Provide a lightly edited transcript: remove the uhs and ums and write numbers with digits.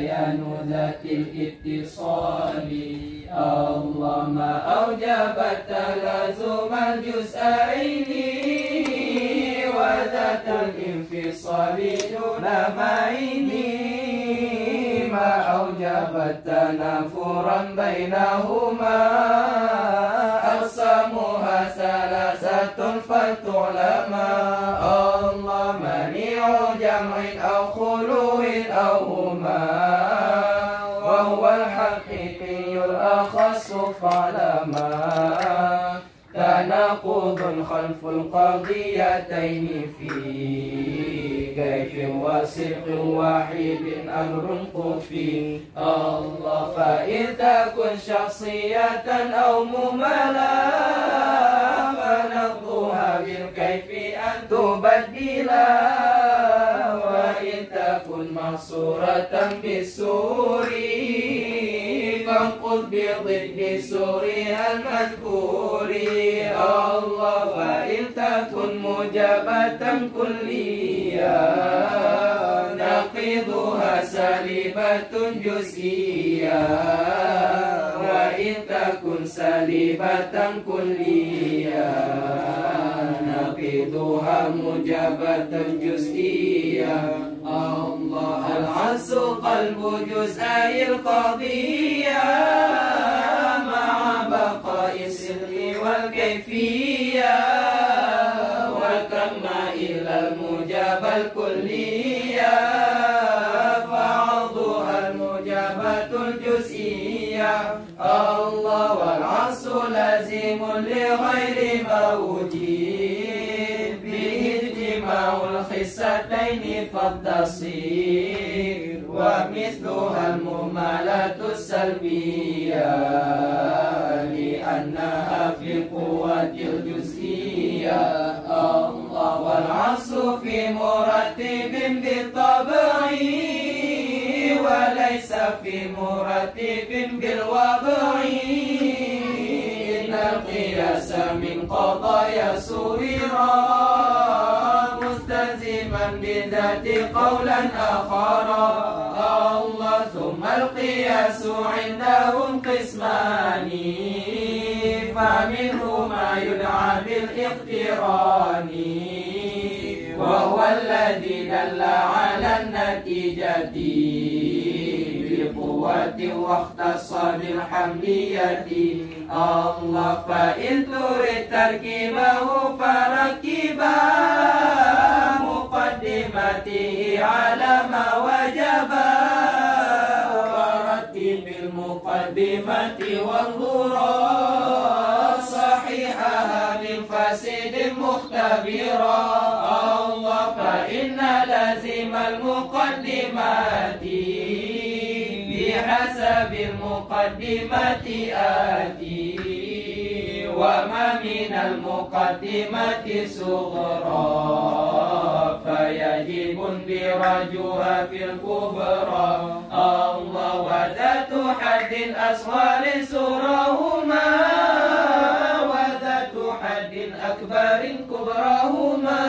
بيان ذات الاتصال. الله ما أوجب تلازم الجزئين وذات الانفصال دون معين، ما أوجب تنافرا بينهما أقسامها ثلاثة فلتعلما. الله منيع جمع أو خلو أو هما، وهو الحقيقي الأخص فاعلما. تناقض خلف القضيتين في كيف وصدق واحد أمر خفي. الله فإن تكن شخصية أو مملا فنقضها بالكيف أن تبدلا، وإن تكن محصورة بالسور فانقض بضد سورها المذكور. الله فإن تكن موجبة كلية نقيضها سالبة جزئية، وإن تكن سالبة كلية نقيضها موجبة جزئية. الله العز قلب جزئي القضية مع بقاء الصدق والكيفية، والكم إلا الموجب الكلية فعضها الموجبة الجزئية. الله والعصر لازم لغير موجود به اجتماع الخصتين فالتصير، ومثلها المهملة السلبية لأنها في القوة الجزئية. الله والعصر في مرتب بالطبع وليس في مرتب بالوضع، إن القياس من قضايا صورا مستلزما بذات قولا آخر. الله ثم القياس عندهم قسمان فمنه ما يدعى بالاقتران، وهو الذي دل على النتيجة بقوة واختص بالحملية. الله فإن تريد تركيبه فركبا مقدمته على ما وجبا، ورتب المقدمة وانظرا صحيحها من فاسد مختبرا. الله فإن لازم المقدمات بحسب المقدمة آتي، وما من المقدمة صغرى فيجب برجوها في الكبرى. الله وذات حد أصغر سورهما وذات حد أكبر كبرهما،